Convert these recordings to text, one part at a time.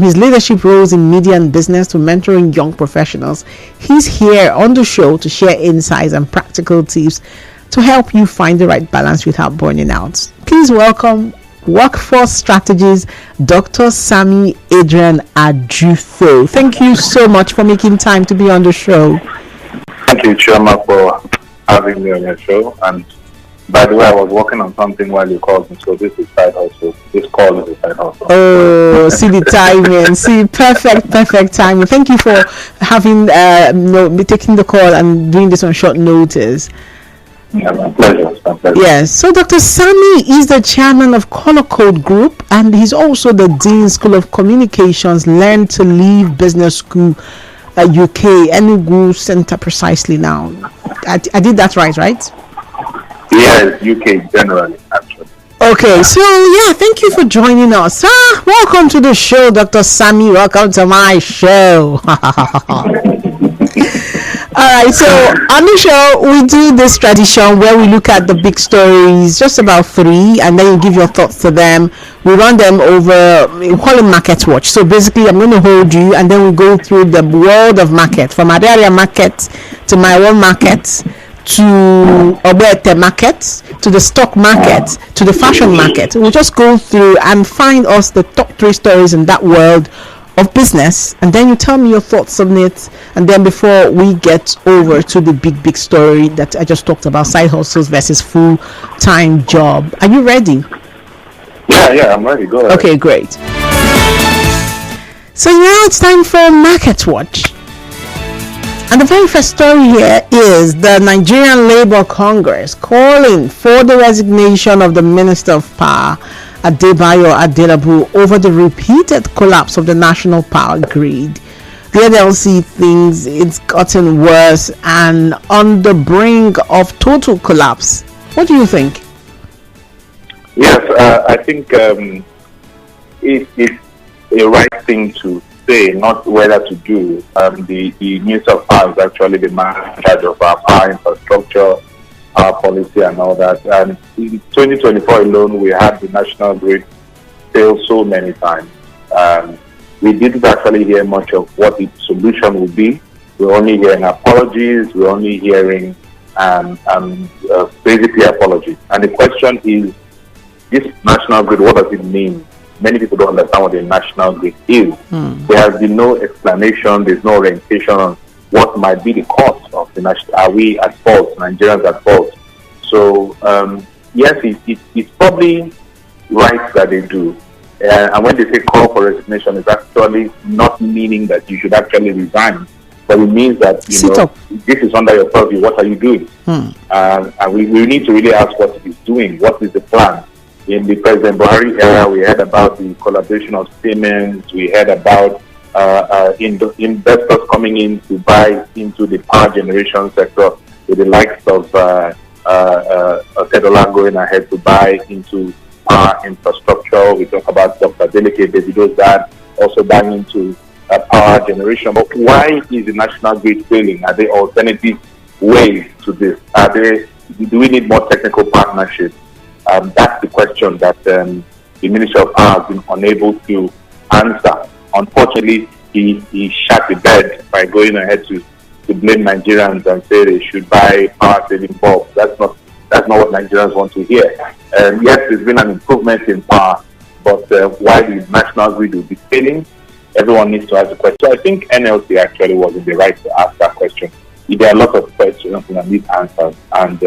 his leadership roles in media and business to mentoring young professionals, he's here on the show to share insights and practical tips to help you find the right balance without burning out. Please welcome workforce strategist Dr. Sammy Adrain Ajufo. Thank you so much for making time to be on the show. Thank you, Choma, for having me on your show. And by the way, I was working on something while you called me, so this is side hustle. This call is a side hustle. Oh, see the timing. See, perfect timing. Thank you for having taking the call and doing this on short notice. Yeah, my pleasure. Yes. So Dr. Sammy is the chairman of Color Code Group, and he's also the Dean School of Communications Learn to Live Business School at UK Enugu Center precisely now. I did that right? Yes, UK generally, actually. Okay, so yeah, thank you for joining us. Welcome to the show, Dr. Sammy. Welcome to my show. Alright, so on the show, we do this tradition where we look at the big stories, just about 3, and then you give your thoughts to them. We run them over, we call it Market Watch. So basically, I'm going to hold you, and then we go through the world of market, from Adaria market to my own market, to Obete market, to the stock market, to the fashion market. We'll just go through and find us the top 3 stories in that world of business, and then you tell me your thoughts on it, and then before we get over to the big story that I just talked about, side hustles versus full-time job. Are you ready? Yeah, I'm ready. Go ahead. Okay, great. So now it's time for Market Watch. And the very first story here is the Nigerian Labour Congress calling for the resignation of the Minister of Power, Adebayo Adelabu, over the repeated collapse of the national power grid. The NLC thinks it's gotten worse and on the brink of total collapse. What do you think? Yes, I think it's a right thing to say, not whether to do. The Minister of Power is actually the man in charge of our power infrastructure, our policy and all that. And in 2024 alone, we had the national grid fail so many times. We didn't actually hear much of what the solution would be. We're only hearing apologies. We're only hearing basically apologies. And the question is, this national grid, what does it mean? Many people don't understand what the national grid is. There has been no explanation. There's no orientation on what might be the cost of the national. Are we at fault? Nigerians at fault? So yes, it's probably right that they do. And when they say call for resignation, it's actually not meaning that you should actually resign, but it means that this is under your purview. What are you doing? And we need to really ask what it is doing. What is the plan? In the President Buhari era, we heard about the collaboration of Siemens. We heard about investors coming in to buy into the power generation sector, with the likes of Tedola going ahead to buy into power infrastructure. We talk about Dr. Deleke Davido's dad also buying into power generation. But why is the national grid failing? Are there alternative ways to this? Do we need more technical partnership? That's the question that the Minister of Power has been unable to answer. Unfortunately, he shut the bed by going ahead to blame Nigerians and say they should buy power-saving bulbs. That's not what Nigerians want to hear. Yes, there's been an improvement in power, but why the national grid will be failing, everyone needs to ask the question. So I think NLC actually was in the right to ask that question. There are a lot of questions and need answers, and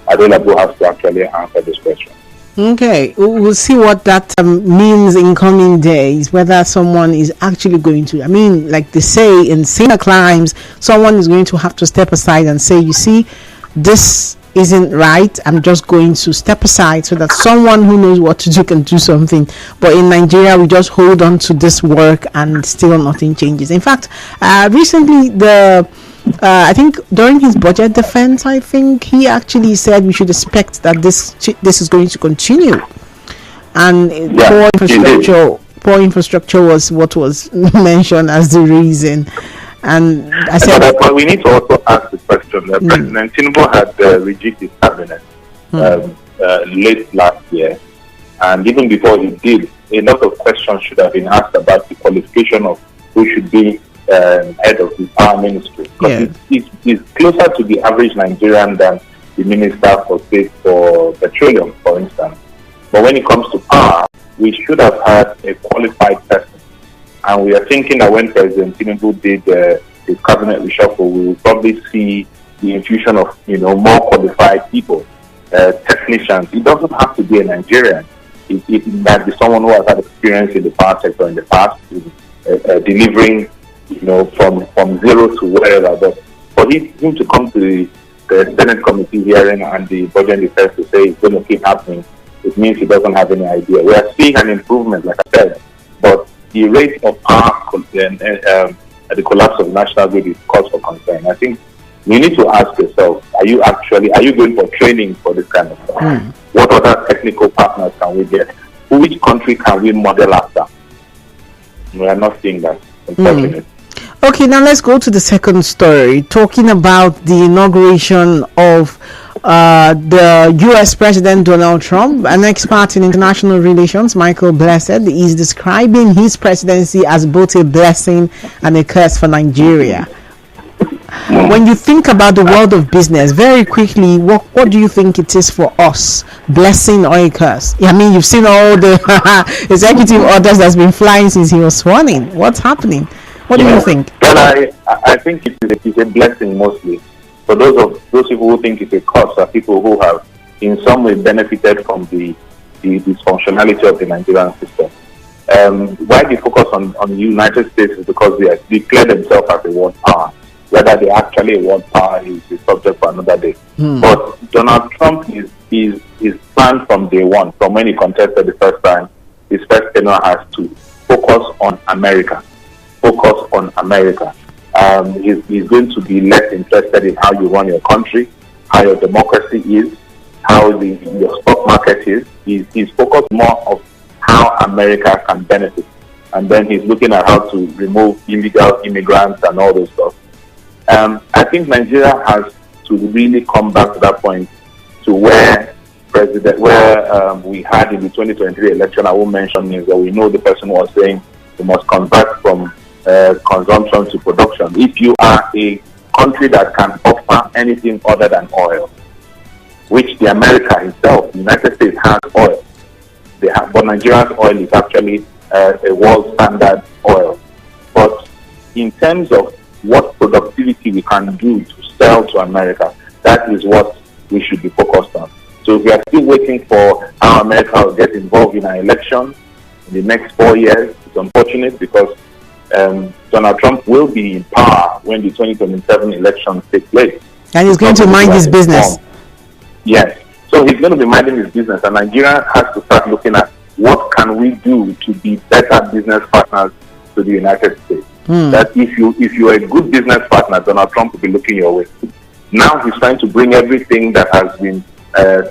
Adelabu has to actually answer this question. Okay, we'll see what that means in coming days, whether someone is actually going to, like they say in similar climes, someone is going to have to step aside and say, you see, this isn't right, I'm just going to step aside so that someone who knows what to do can do something. But in Nigeria, we just hold on to this work and still nothing changes. In fact, recently I think during his budget defense, I think he actually said we should expect that this is going to continue, and poor infrastructure was what was mentioned as the reason. And I said, but we need to also ask the question. President Tinubu had rejigged his cabinet late last year, And even before he did, a lot of questions should have been asked about the qualification of who should be head of the power ministry. Because it's closer to the average Nigerian than the minister for state for petroleum, for instance. But when it comes to power, we should have had a qualified person. And we are thinking that when President Tinubu did his cabinet reshuffle, we will probably see the infusion of more qualified people, technicians. It doesn't have to be a Nigerian. It might be someone who has had experience in the power sector in the past, delivering, from zero to wherever. But for him to come to the Senate committee hearing and the budget defense to say it's going to keep happening, it means he doesn't have any idea. We are seeing an improvement, like I said, but the rate of power the collapse of national grid is cause for concern. I think you need to ask yourself, are you going for training for this kind of stuff? What other technical partners can we get? Which country can we model after? We are not seeing that, unfortunately. Okay, now let's go to the second story, talking about the inauguration of the U.S. President Donald Trump. An expert in international relations, Michael Blessed, is describing his presidency as both a blessing and a curse for Nigeria. When you think about the world of business, very quickly, what do you think it is for us? Blessing or a curse? I mean, you've seen all the executive orders that's been flying since he was sworn in. What's happening? What do you think? Well, I think it's a blessing mostly. For those people who think it's a curse are people who have in some way benefited from the dysfunctionality of the Nigerian system. Why they focus on the United States is because they declare themselves as a world power. Whether they actually a world power is a subject for another day. But Donald Trump is planned from day one, from when he contested the first time, his first tenure has to focus on America. Focus on America. He's going to be less interested in how you run your country, how your democracy is, how your stock market is. He's focused more of how America can benefit. And then he's looking at how to remove illegal immigrants and all those stuff. I think Nigeria has to really come back to that point to where we had in the 2023 election. I won't mention names, but we know the person was saying we must convert from consumption to production. If you are a country that can offer anything other than oil, which the America itself, the United States has oil, but Nigeria's oil is actually a world standard oil. But in terms of what productivity we can do to sell to America, that is what we should be focused on. So if we are still waiting for how America will get involved in our election in the next 4 years, it's unfortunate because Donald Trump will be in power when the 2027 elections take place. And he's going to mind his business. Yes. So he's going to be minding his business, and Nigeria has to start looking at what can we do to be better business partners to the United States. That if you're a good business partner, Donald Trump will be looking your way. Now he's trying to bring everything that has been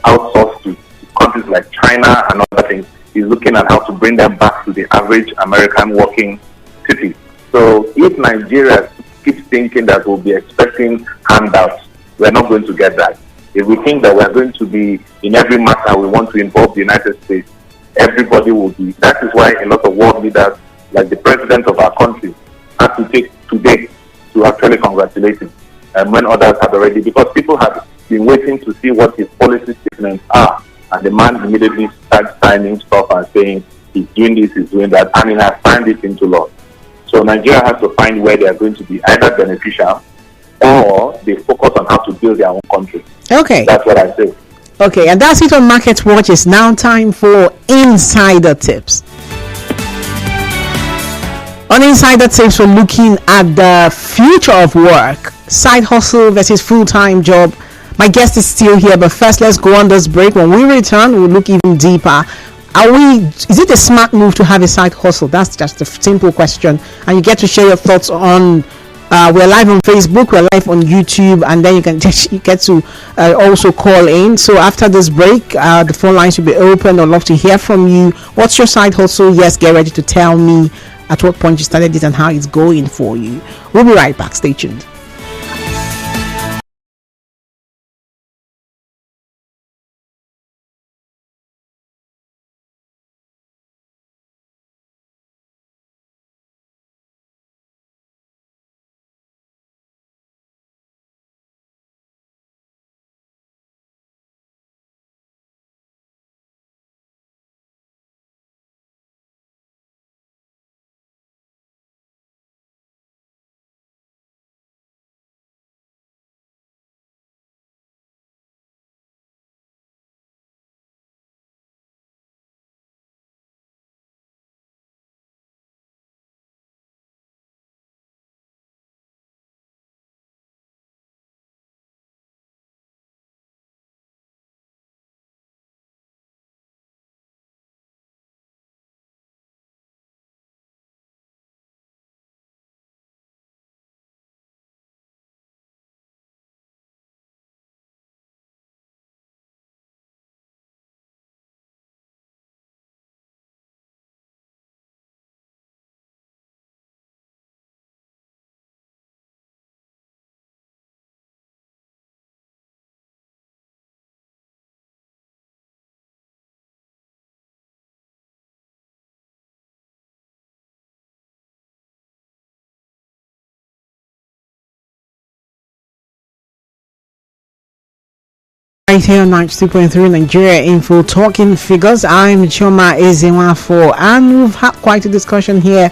outsourced to countries like China and other things. He's looking at how to bring them back to the average American working city. So if Nigeria keeps thinking that we'll be expecting handouts, we're not going to get that. If we think that we're going to be in every matter we want to involve the United States, everybody will be. That is why a lot of world leaders, like the president of our country, had to take today to actually congratulate him, when others had already, because people had been waiting to see what his policy statements are, and the man immediately started signing stuff and saying he's doing this, he's doing that, and he has signed it into law. So Nigeria has to find where they are going to be either beneficial or they focus on how to build their own country. Okay. That's what I say. Okay, and that's it on Market Watch. It's now time for Insider Tips. On Insider Tips, we're looking at the future of work, side hustle versus full-time job. My guest is still here, but first let's go on this break. When we return, we'll look even deeper. Is it a smart move to have a side hustle? That's just a simple question, and you get to share your thoughts on. We're live on Facebook, we're live on YouTube, and then you get to also call in. So after this break, the phone lines will be open. I'd love to hear from you. What's your side hustle? Yes, get ready to tell me at what point you started it and how it's going for you. We'll be right back. Stay tuned. Right here on 92.3 Nigeria Info, talking figures. I'm Choma Ezenwafo, and we've had quite a discussion here,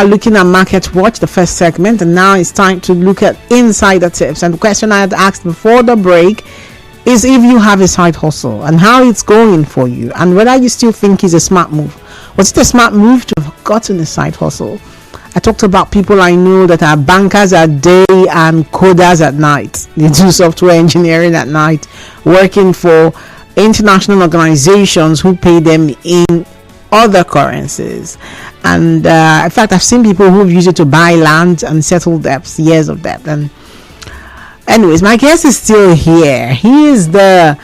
looking at Market Watch, the first segment, and now it's time to look at insider tips. And the question I had asked before the break is if you have a side hustle and how it's going for you, and whether you still think it's a smart move. Was it a smart move to have gotten a side hustle? I talked about people I know that are bankers at day and coders at night. They do software engineering at night, working for international organizations who pay them in other currencies. And in fact, I've seen people who've used it to buy land and settle debts, years of debt. And anyways, my guest is still here. He is the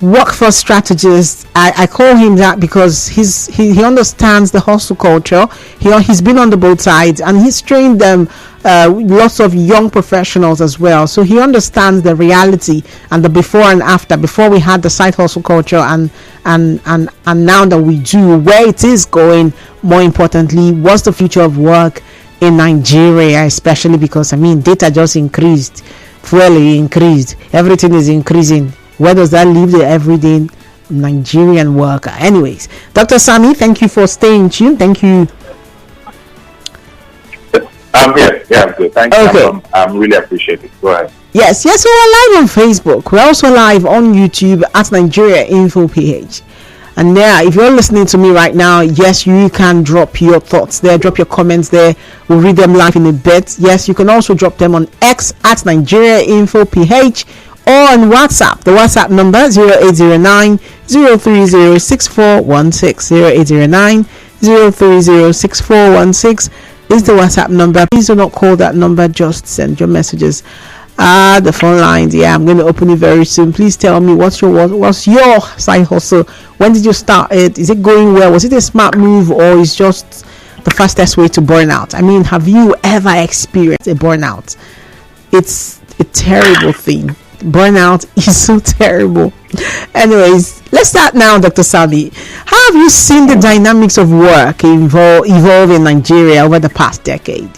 workforce strategist. I call him that because he understands the hustle culture. He's been on the both sides, and he's trained them, lots of young professionals as well. So he understands the reality and the before and after. Before we had the side hustle culture, and now that we do, where it is going. More importantly, what's the future of work in Nigeria, especially because data just increased, fuel increased, everything is increasing. Where does that leave the everyday Nigerian worker? Anyways, Dr. Sammy, thank you for staying tuned. Thank you. I'm here. Yeah, I'm good. Thank you. Okay. I'm really appreciate it. Go ahead. Yes, so we're live on Facebook. We're also live on YouTube at Nigeria Info PH. And there, if you're listening to me right now, yes, you can drop your thoughts there, drop your comments there. We'll read them live in a bit. Yes, you can also drop them on X at Nigeria Info PH. Or on WhatsApp, the WhatsApp number 0809 030 6416. 0809 030 6416 is the WhatsApp number. Please do not call that number, just send your messages. The phone lines, I'm going to open it very soon. Please tell me what's your side hustle. When did you start it? Is it going well? Was it a smart move, or is just the fastest way to burn out? Have you ever experienced a burnout? It's a terrible thing. Burnout is so terrible. Anyways, let's start now, Dr. Sammy. How have you seen the dynamics of work evolve in Nigeria over the past decade?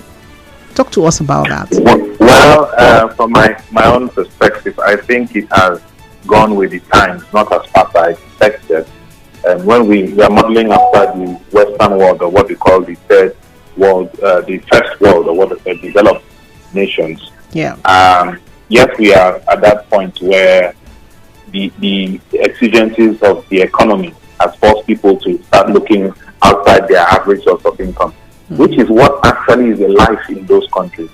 Talk to us about that. Well, from my own perspective, I think it has gone with the times, not as fast as I expected. And when we are modeling after the Western world, or what we call the third world, the first world, or what the developed nations. Yeah. Yes, we are at that point where the exigencies of the economy has forced people to start looking outside their average source of income, which is what actually is the life in those countries.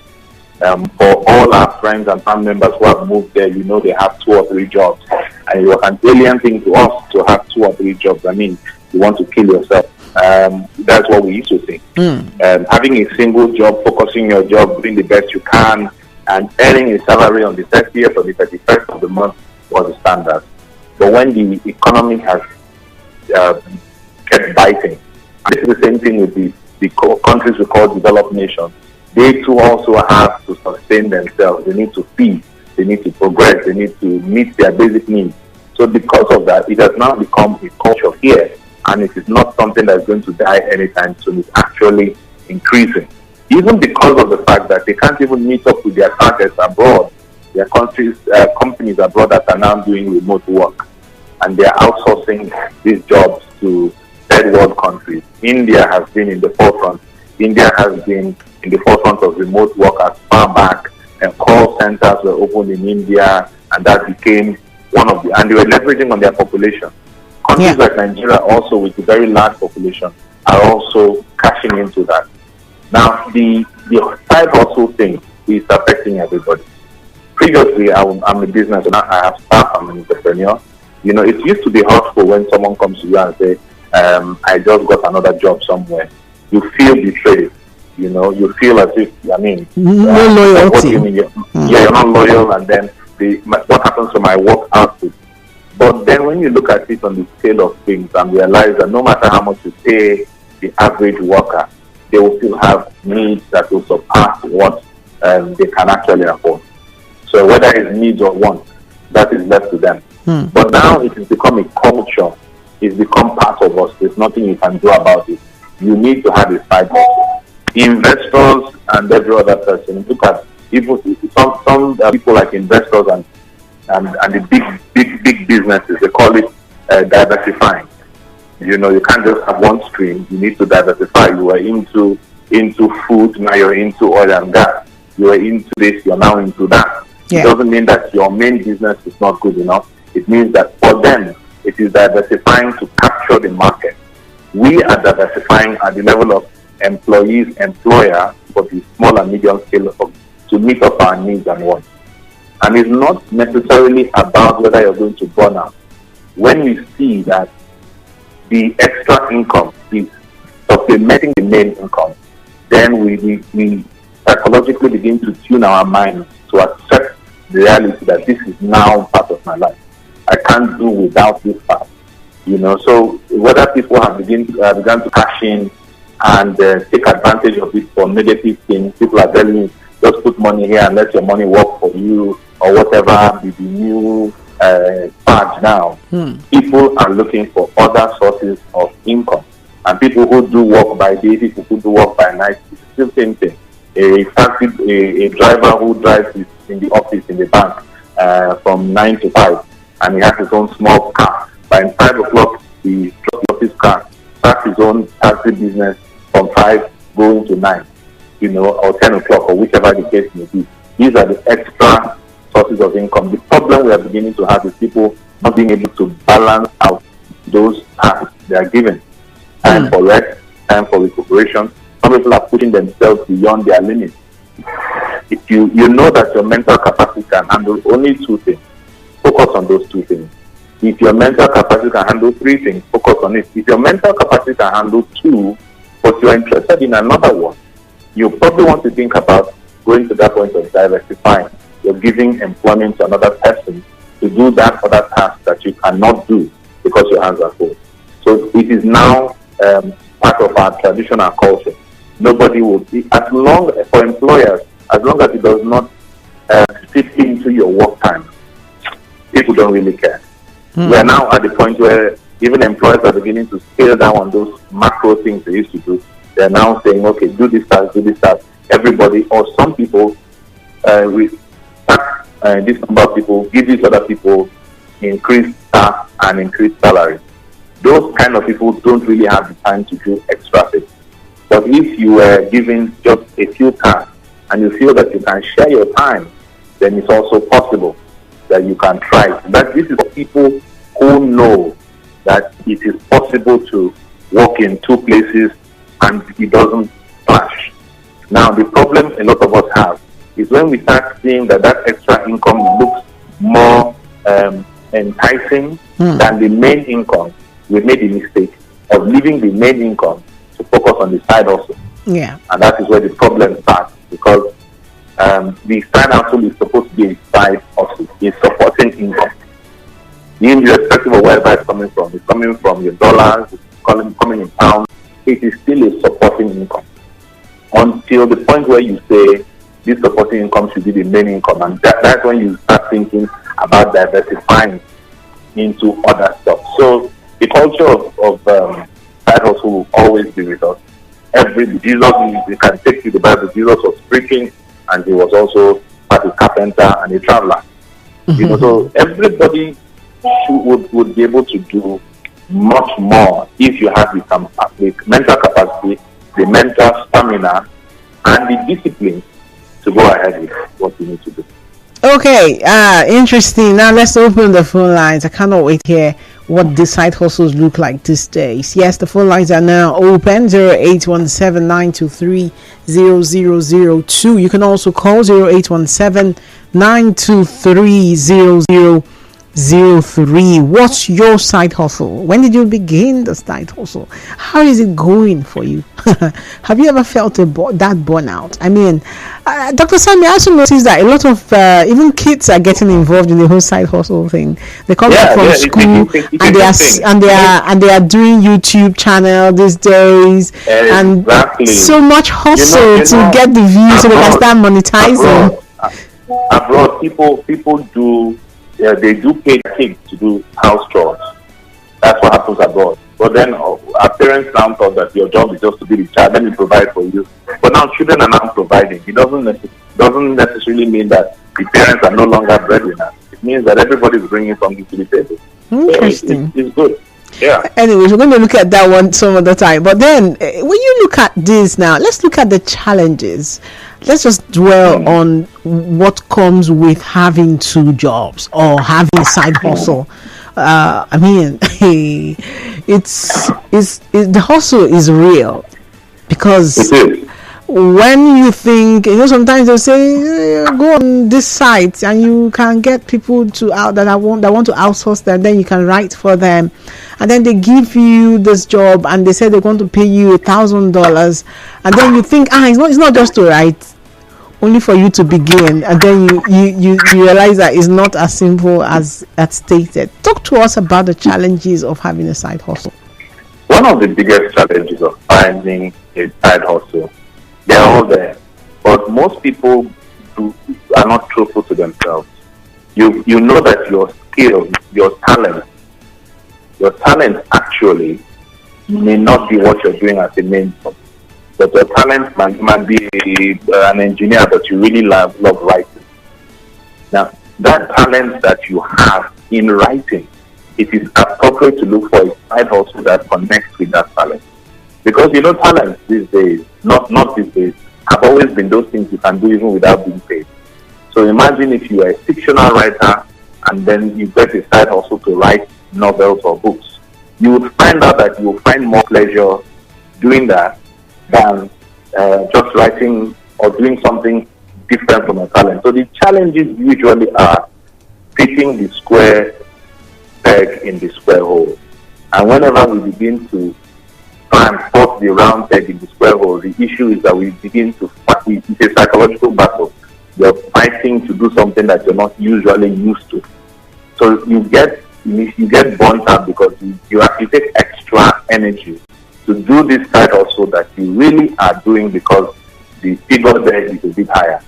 For all our friends and family members who have moved there, they have 2 or 3 jobs. And it was an alien thing to us to have 2 or 3 jobs. You want to kill yourself. That's what we used to think. Having a single job, focusing your job, doing the best you can, and earning a salary on the 30th or the 31st of the month was the standard. But when the economy has kept biting, and this is the same thing with the countries we call developed nations, they too also have to sustain themselves. They need to feed, they need to progress, they need to meet their basic needs. So because of that, it has now become a culture here, and it is not something that is going to die anytime soon. It's actually increasing. Even because of the fact that they can't even meet up with their targets abroad. Their companies abroad that are now doing remote work, and they are outsourcing these jobs to third world countries. India has been in the forefront. India has been in the forefront of remote work as far back, and call centers were opened in India, and that became one of and they were leveraging on their population. Countries like Nigeria, also with a very large population, are also cashing into that. Now, the side hustle thing is affecting everybody. Previously, I'm a business owner, I have staff, I'm an entrepreneur. It used to be hurtful when someone comes to you and say, I just got another job somewhere. You feel betrayed. You feel as if, no loyalty. What do you mean? You're not loyal, and then what happens to my work output? But then when you look at it on the scale of things and realize that no matter how much you pay the average worker, they will still have needs that will surpass what they can actually afford. So whether it's needs or wants, that is left to them. But now it has become a culture. It's become part of us. There's nothing you can do about it. You need to have a side hustle. Investors and every other person. Look at even some people like investors and and the big businesses, they call it diversifying. You know, you can't just have one stream. You need to diversify. You were into food, now you're into oil and gas. You were into this, you're now into that. Yeah. It doesn't mean that your main business is not good enough. It means that for them, it is diversifying to capture the market. We are diversifying at the level of employees, employer, for the small and medium scale to meet up our needs and wants. And it's not necessarily about whether you're going to burn out. When we see that the extra income is supplementing the main income, then we psychologically begin to tune our minds to accept the reality that this is now part of my life. I can't do without this part. You know, so whether people have begun to cash in and take advantage of it for negative things, people are telling you, just put money here and let your money work for you, or whatever be the new fad now. People are looking for other sources of income. And people who do work by day, people who do work by night, it's still the same thing. A driver who drives in the office, in the bank, from 9 to 5, and he has his own small car. By 5 o'clock, he drops off his car, starts his own taxi business from 5 going to 9, you know, or 10 o'clock, or whichever the case may be. These are the extra sources of income. The problem we are beginning to have is people not being able to balance out those tasks they are given. Time for rest, time for recuperation. Some people are putting themselves beyond their limits. If you know that your mental capacity can handle only 2 things, focus on those 2 things. If your mental capacity can handle 3 things, focus on it. If your mental capacity can handle 2, but you're interested in another one, you probably want to think about going to that point of diversifying. You're giving employment to another person to do that other task that you cannot do because your hands are full. So it is now part of our traditional culture. Nobody will be, for employers, as long as it does not fit into your work time, people don't really care. We are now at the point where even employers are beginning to scale down on those macro things they used to do. They're now saying, okay, do this task, do this task. Everybody, or some people, this number of people, give these other people increased staff and increased salary. Those kind of people don't really have the time to do extra things. But if you were given just a few tasks and you feel that you can share your time, then it's also possible that you can try. But this is for people who know that it is possible to work in 2 places and it doesn't clash. Now, the problem a lot of us have is when we start seeing that extra income looks more enticing than the main income, we made the mistake of leaving the main income to focus on the side hustle. Yeah. And that is where the problem starts, because the side hustle is supposed to be a side hustle. It's supporting income. Irrespective of wherever it's coming from. It's coming from your dollars, it's coming in pounds. It is still a supporting income. Until the point where you say this supporting income should be the main income. And that's when you start thinking about diversifying into other stuff. So the culture of side hustle will always be with us. Jesus, we can take to the Bible, Jesus was preaching, and he was also a carpenter and a traveler. You know, so everybody would be able to do much more if you have the mental capacity, the mental stamina, and the discipline to go ahead with what you need to do. Okay, interesting. Now let's open the phone lines. I cannot wait to hear what the side hustles look like these days. Yes, the phone lines are now open. 0817-923-0002. You can also call 0817-923-0003. What's your side hustle? When did you begin the side hustle? How is it going for you? Have you ever felt that burnout? I mean, Dr. Sammy, I also noticed that a lot of even kids are getting involved in the whole side hustle thing. They come back from school and they are doing YouTube channel these days, and so much hustle to get the views so they can start monetizing. Abroad, people do. They do pay kids to do house chores. That's what happens abroad. But then our parents now thought that your job is just to be the child, let me provide for you. But now children are not providing. It doesn't necessarily mean that the parents are no longer breadwinners. it means that everybody's bringing something to the table. Interesting. So it's good. Yeah. Anyways, we're going to look at that one some other time. But then, when you look at this now, let's look at the challenges. Let's just dwell on what comes with having two jobs or having a side hustle. I mean, the hustle is real, because It is. when you think, sometimes they'll say, go on this site and you can get people that want to outsource them, then you can write for them, and then they give you this job and they say they're going to pay you $1,000, and then you think, it's not just to write, only for you to begin, and then you realize that it's not as simple as stated. Talk to us about the challenges of having a side hustle. One of the biggest challenges of finding a side hustle, they're all there, but most people are not truthful to themselves. You know that your skill, your talent actually may not be what you're doing as a main job. But your talent might be an engineer, but you really love writing. Now, that talent that you have in writing, it is appropriate to look for a side hustle that connects with that talent. Because talent these days, not these days, have always been those things you can do even without being paid. So imagine if you are a fictional writer and then you get a side hustle to write novels or books. You would find out that you will find more pleasure doing that than just writing or doing something different from your talent. So the challenges usually are fitting the square peg in the square hole. And whenever we begin to try and put the round peg in the square hole, the issue is that we begin to fight. It's a psychological battle. You're fighting to do something that you're not usually used to. So you get burnt out because you have to take extra energy to do this side also that you really are doing, because the figure there is a bit higher.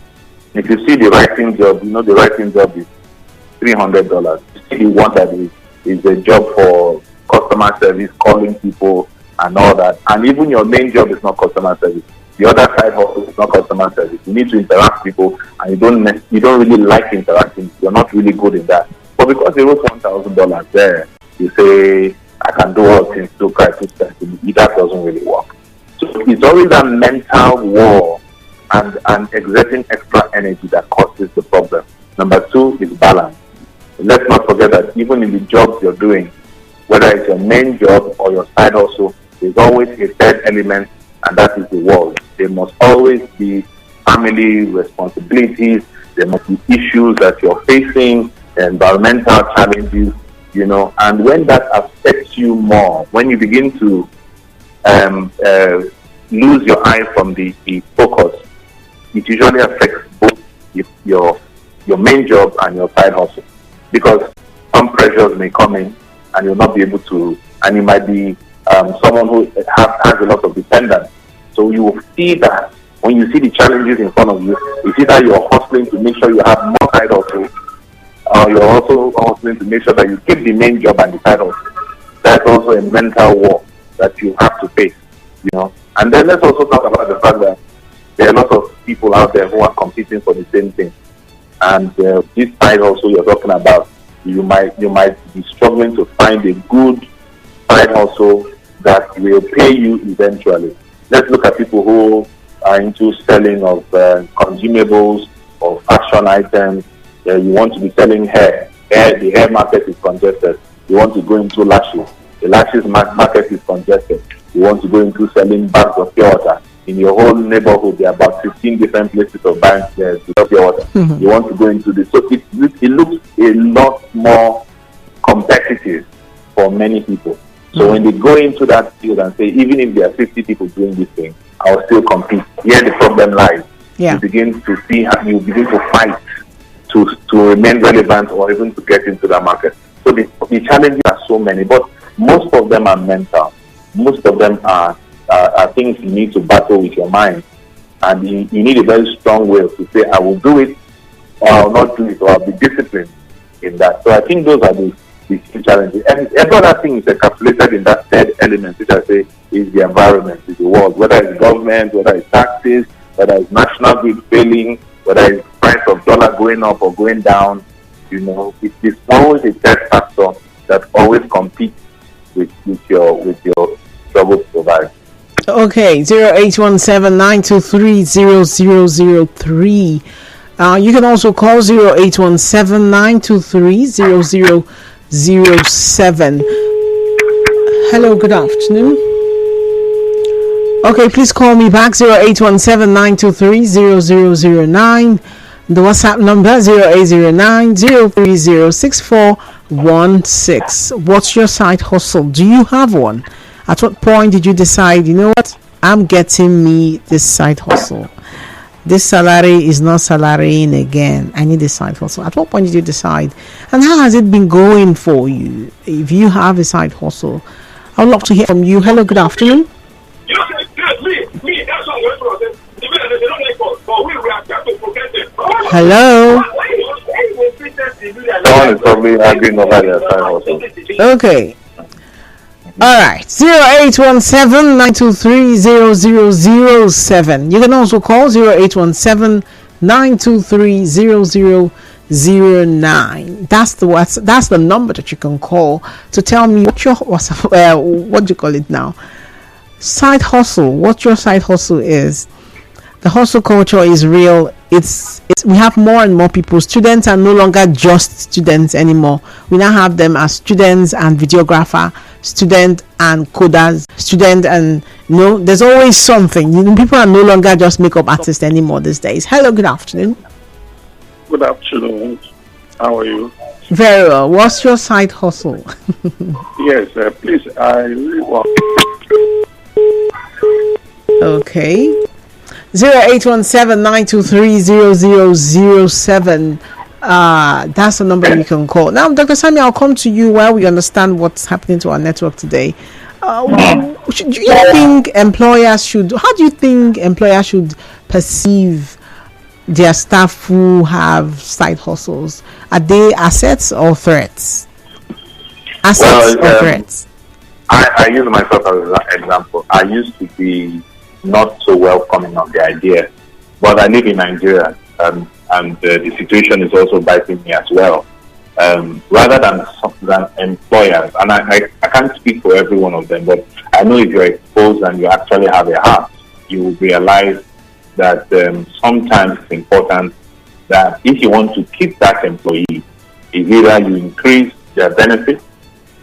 If you see the writing job, the writing job is $300. You see the one that is a job for customer service, calling people and all that. And even your main job is not customer service. The other side hustle is not customer service. You need to interact with people, and you don't really like interacting. You're not really good in that. But because they wrote $1,000 there, you say, I can do all things through Christ who strengthens me. That doesn't really work. So it's always a mental war and exerting extra energy that causes the problem. Number two is balance. Let's not forget that even in the jobs you're doing, whether it's your main job or your side hustle, there's always a third element, and that is the world. There must always be family responsibilities. There must be issues that you're facing, environmental challenges, and when that affects you more, when you begin to lose your eye from the focus, it usually affects both your main job and your side hustle, because some pressures may come in and you'll not be able to, and you might be someone who has a lot of dependence. So you will see that when you see the challenges in front of you, it's either you're hustling to make sure you have more side hustle, or you're also hustling to make sure that you keep the main job and the side hustle. That's also a mental war that you have to face, And then let's also talk about the fact that there are a lot of people out there who are competing for the same thing. And this side hustle you're talking about, you might be struggling to find a good side hustle that will pay you eventually. Let's look at people who are into selling of consumables or fashion items. You want to be selling hair. The hair market is congested. You want to go into lashes. The lashes market is congested. You want to go into selling bags of pure water. In your whole neighborhood, there are about 15 different places of buying pure water. Mm-hmm. You want to go into this. So it looks a lot more competitive for many people. So when they go into that field and say, even if there are 50 people doing this thing, I'll still compete. Here the problem lies. Yeah. You begin to see how you begin to fight to remain relevant or even to get into the market. So the challenges are so many, but most of them are mental. Most of them are things you need to battle with your mind. And you need a very strong will to say, I will do it, or I'll not do it, or I'll be disciplined in that. So I think those are the key challenges. And every other thing is encapsulated in that third element, which I say is the environment, is the world, whether it's government, whether it's taxes, whether it's national grid failing, whether it's price of dollar going up or going down. it is always a third factor that always competes with your struggle to provide. Okay, 0817-923-0003. You can also call 0817-923-0007. Hello, good afternoon. Okay, please call me back 0817-923-0009. The WhatsApp number 0809-030-6416. What's your side hustle? Do you have one? At what point did you decide, you know what, I'm getting me this side hustle? This salary is not salarying again. I need a side hustle. At what point did you decide? And how has it been going for you? If you have a side hustle, I would love to hear from you. Hello, good afternoon. Hello. Someone is probably arguing over their side hustle. Okay. All right. 0817-923-0007. You can also call 0817-923-0009. That's the number that you can call to tell me what do you call it now? Side hustle. What your side hustle is. The hustle culture is real. It's we have more and more people. Students are no longer just students anymore. We now have them as students and videographer, student and coders, student and there's always something. People are no longer just makeup artists anymore these days. Hello, good afternoon. Good afternoon. How are you? Very well. What's your side hustle? Yes, please. I really want. Okay. 0817-923-0007. That's the number you can call. Now, Dr. Sammy, I'll come to you while we understand what's happening to our network today. How do you think employers should perceive their staff who have side hustles? Are they assets or threats? Assets or threats? I use myself as an example. I used to be not so welcoming of the idea, but I live in Nigeria, and the situation is also biting me as well. Rather than employers, and I can't speak for every one of them, but I know if you're exposed and you actually have a heart, you will realize that sometimes it's important that if you want to keep that employee, is either you increase their benefits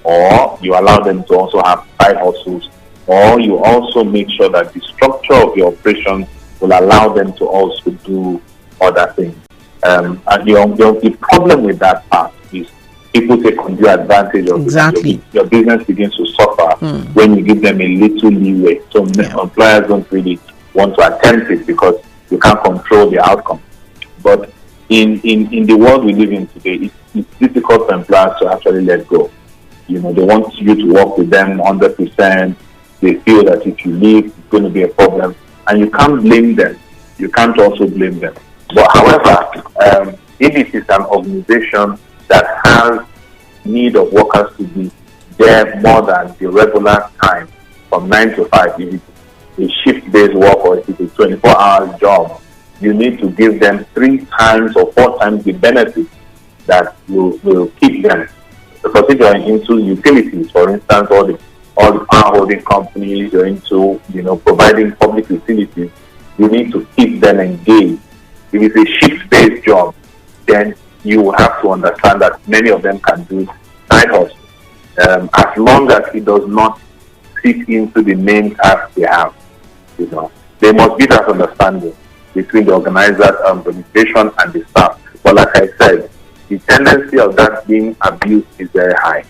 or you allow them to also have side hustles, or you also make sure that the structure of your operation will allow them to also do other things. And the problem with that part is people take undue advantage of exactly. Your business begins to suffer when you give them a little leeway. So employers don't really want to attempt it because you can't control the outcome. But in the world we live in today, it's difficult for employers to actually let go. They want you to work with them 100%. They feel that if you leave, it's going to be a problem. And you can't blame them. You can't also blame them. But however, if it is an organization that has need of workers to be there more than the regular time from 9 to 5, if it's a shift-based work or if it's a 24-hour job, you need to give them 3 times or 4 times the benefits that will keep them. Because if you're into utilities, for instance, all the power holding companies, you're into, providing public utilities, you need to keep them engaged. If it's a shift-based job, then you have to understand that many of them can do side hustle, as long as it does not fit into the main task they have. There must be that understanding between the organization and the staff. But like I said, the tendency of that being abused is very high.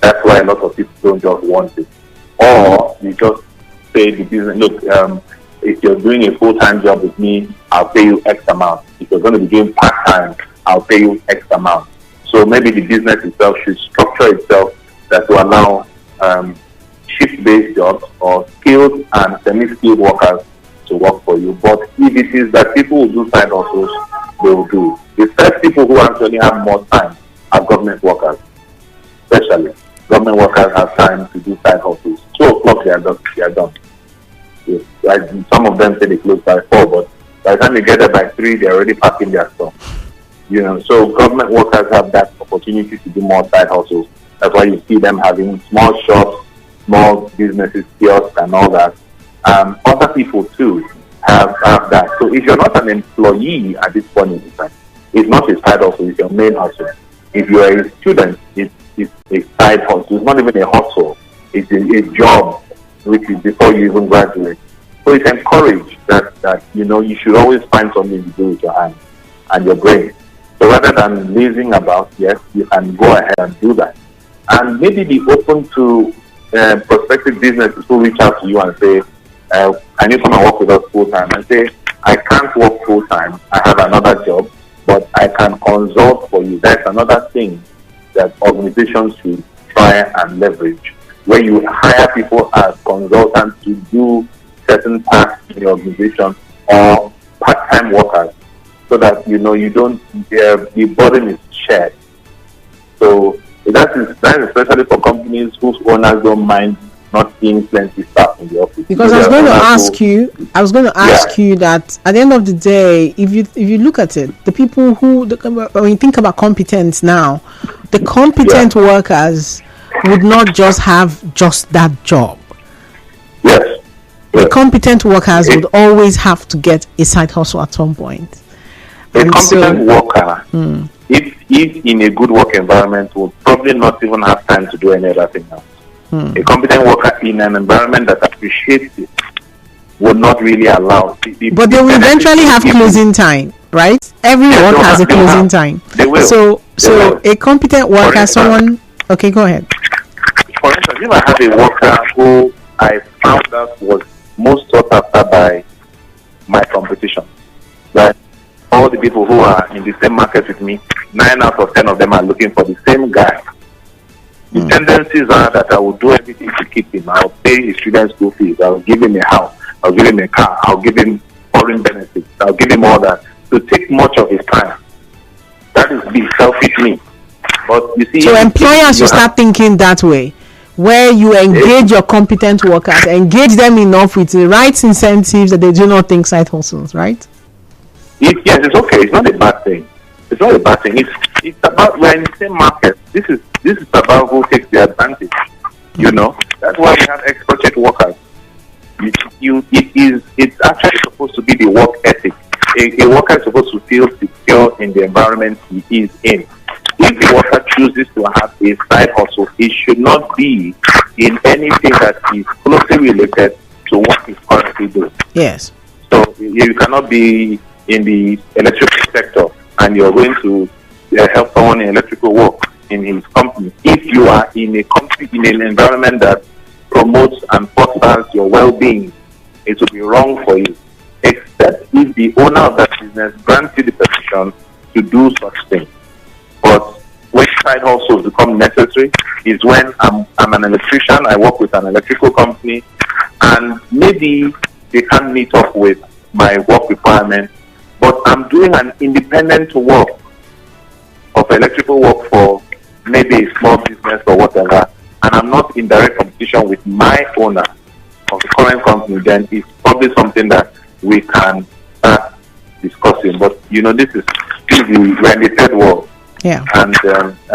That's why a lot of people don't just want it. Or you just say the business, look, if you're doing a full-time job with me, I'll pay you X amount. If you're going to be doing part-time, I'll pay you X amount. So maybe the business itself should structure itself that will allow shift-based jobs or skilled and semi-skilled workers to work for you. But if it is that people will do side hustles, they will do. The first people who actually have more time are government workers, especially. Government workers have time to do side hustles. 2 o'clock they are done. Yes. Some of them say they close by 4, but by the time they get there by 3, they're already packing their stuff. So government workers have that opportunity to do more side hustles. That's why you see them having small shops, small businesses, kiosks, and all that. Other people too have that. So if you're not an employee at this point in time, it's not a side hustle, it's your main hustle. If you're a student, it's a side hustle. It's not even a hustle. It's a job, which is before you even graduate. So it's encouraged that you should always find something to do with your hands and your brain. So rather than lazing about, yes, you can go ahead and do that. And maybe be open to prospective businesses who reach out to you and say, can you come and work with us full time? And say, I can't work full time. I have another job, but I can consult for you. That's another thing that organizations should try and leverage, where you hire people as consultants to do certain tasks in your organization or part-time workers, so that you don't the burden is shared. So that is especially for companies whose owners don't mind not seeing plenty staff in the office. Because I was going to ask you that at the end of the day, if you look at it, the people when you think about competence now, the competent workers would not just have just that job. Yes. The competent workers would always have to get a side hustle at some point. A competent worker, if in a good work environment, will probably not even have time to do any other thing else. A competent worker in an environment that appreciates it will not really allow. But they will eventually have closing time, right? Every work has a closing time. They will. So a competent worker, someone. Okay, go ahead. For instance, if I have a worker who I found out was most sought after by my competition, that all the people who are in the same market with me, 9 out of 10 of them are looking for the same guy. The tendencies are that I will do everything to keep him. I'll pay his student school fees. I'll give him a house. I'll give him a car. I'll give him foreign benefits. I'll give him all that to take much of his time. That is the selfish me. But you see, so employers should start thinking that way, where you engage your competent workers, engage them enough with the right incentives that they do not think side hustles, right? Yes, it's okay. It's not a bad thing. It's not a bad thing. It's about, we're in the same market. This is about who takes the advantage. That's why we have exploited workers. It's actually supposed to be the work ethic. A worker is supposed to feel secure in the environment he is in. If the worker chooses to have a side hustle, it should not be in anything that is closely related to what he's currently doing. Yes. So you cannot be in the electrical sector and you're going to help someone in electrical work in his company. If you are in a company, in an environment that promotes and fosters your well-being, it will be wrong for you, except if the owner of that business grants you the permission to do such things. But when side hustles become necessary is when I'm an electrician, I work with an electrical company, and maybe they can't meet up with my work requirements, but I'm doing an independent work of electrical work for maybe a small business or whatever, and I'm not in direct competition with my owner of the current company, then it's probably something that we can start discussing. But we're in the third world. Yeah. And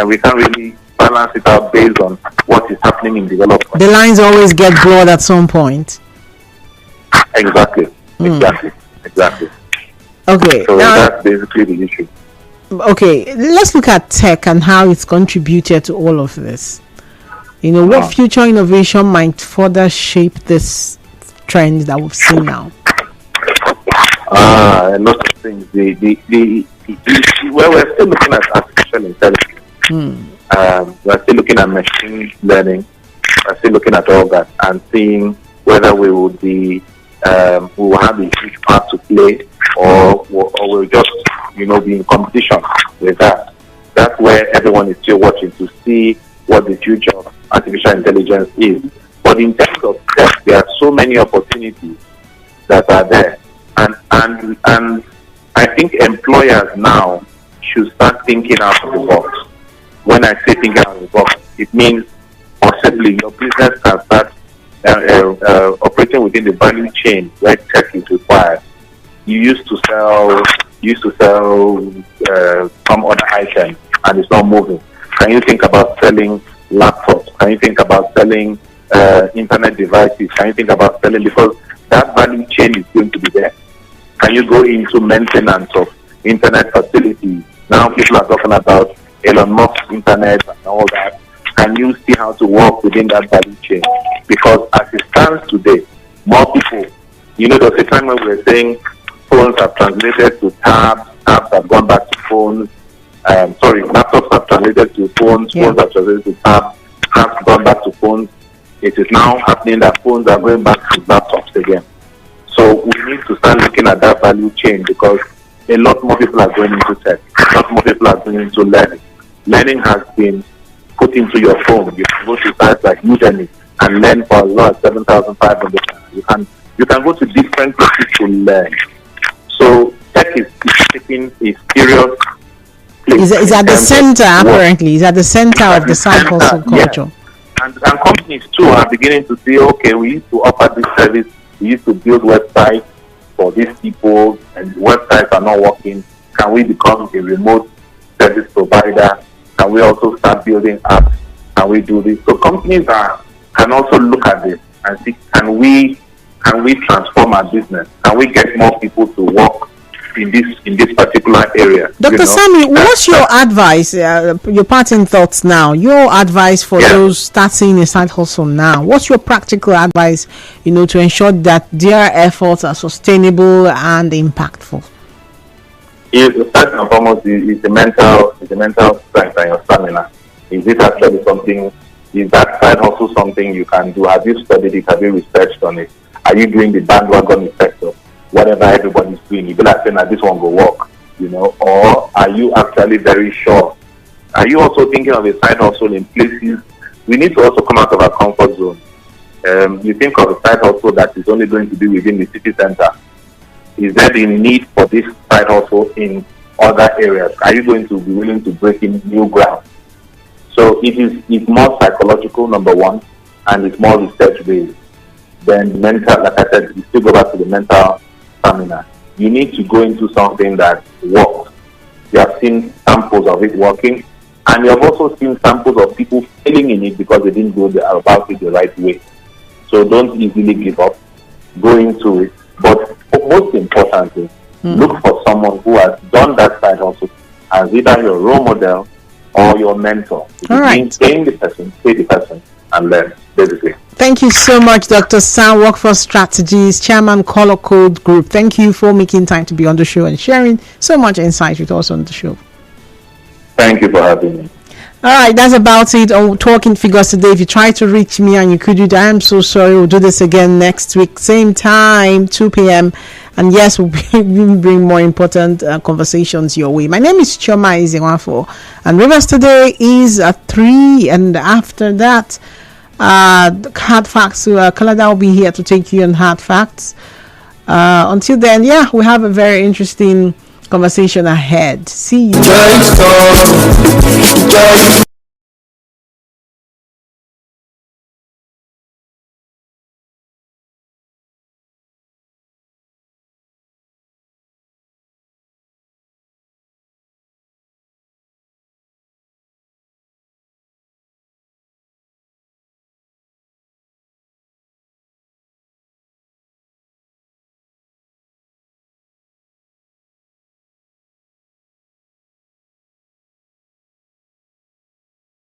we can't really balance it out based on what is happening in development. The lines always get blurred at some point. Exactly. Okay. So that's basically the issue. Okay, let's look at tech and how it's contributed to all of this. What future innovation might further shape this trend that we've seen now? A lot of things. We're still looking at artificial intelligence. We're still looking at machine learning. We're still looking at all that and seeing whether we will be, we will have a huge part to play, or we'll just, be in competition with that. That's where everyone is still watching to see what the future of artificial intelligence is. But in terms of tech, there are so many opportunities that are there. And I think employers now should start thinking out of the box. When I say thinking out of the box, it means possibly your business can start operating within the value chain where tech is required. You used to sell you used to sell some other item and it's not moving? Can you think about selling laptops? Can you think about selling internet devices? Can you think about selling, because that value chain is going to be there? Can you go into maintenance of internet facilities? Now people are talking about Elon Musk's internet and all that. Can you see how to work within that value chain? Because as it stands today, more people, there was a time when we were saying phones have translated to tabs, tabs have gone back to phones. Laptops have translated to phones, phones have translated to tabs, tabs have gone back to phones. It is now happening that phones are going back to laptops again. So we need to start looking at that value chain, because a lot more people are going into tech, a lot more people are going into learning. Learning has been put into your phone. You can go to sites like Udemy and learn for as low as 7,500. You can go to different places to learn. So tech is taking a serious place. Is at the center, apparently. Is at the center of the side hustle culture. Yes. And companies too are beginning to say, okay, we used to offer this service, we used to build websites for these people, and websites are not working. Can we become a remote service provider? Can we also start building apps? Can we do this? So companies can also look at this and see, can we transform our business? Can we get more people to work in this particular area? Dr. Sammy, what's your advice, your parting thoughts now, your advice for those starting a side hustle now? What's your practical advice, to ensure that their efforts are sustainable and impactful? First and foremost, is the mental strength and your stamina. Is it actually something? Is that side hustle something you can do? Have you studied it? Have you researched on it? Are you doing the bandwagon effect of whatever everybody's doing? You be like saying that this one go work, or are you actually very sure? Are you also thinking of a side hustle in places? We need to also come out of our comfort zone. You think of a side hustle that is only going to be within the city center. Is there the need for this side hustle in other areas? Are you going to be willing to break in new ground? So it's more psychological, number one, and it's more research based. Then mental, like I said, you still go back to the mental stamina. You need to go into something that works. You have seen samples of it working, and you have also seen samples of people failing in it because they didn't go about it the right way. So don't easily give up. Go into it. But most importantly, look for someone who has done that side hustle as either your role model or your mentor. All right. Pay the person, and learn, basically. Thank you so much, Dr. Sam, Workforce Strategist, Chairman, Color Code Group. Thank you for making time to be on the show and sharing so much insight with us on the show. Thank you for having me. All right, that's about it on Talking Figures today. If you try to reach me and you couldn't, I am so sorry. We'll do this again next week, same time, 2 p.m. And yes, we'll bring more important conversations your way. My name is Chioma Ezewafo, and Rivers today is at 3, and after that, hard facts. Kalada will be here to take you on hard facts. Until then, we have a very interesting conversation ahead. See you.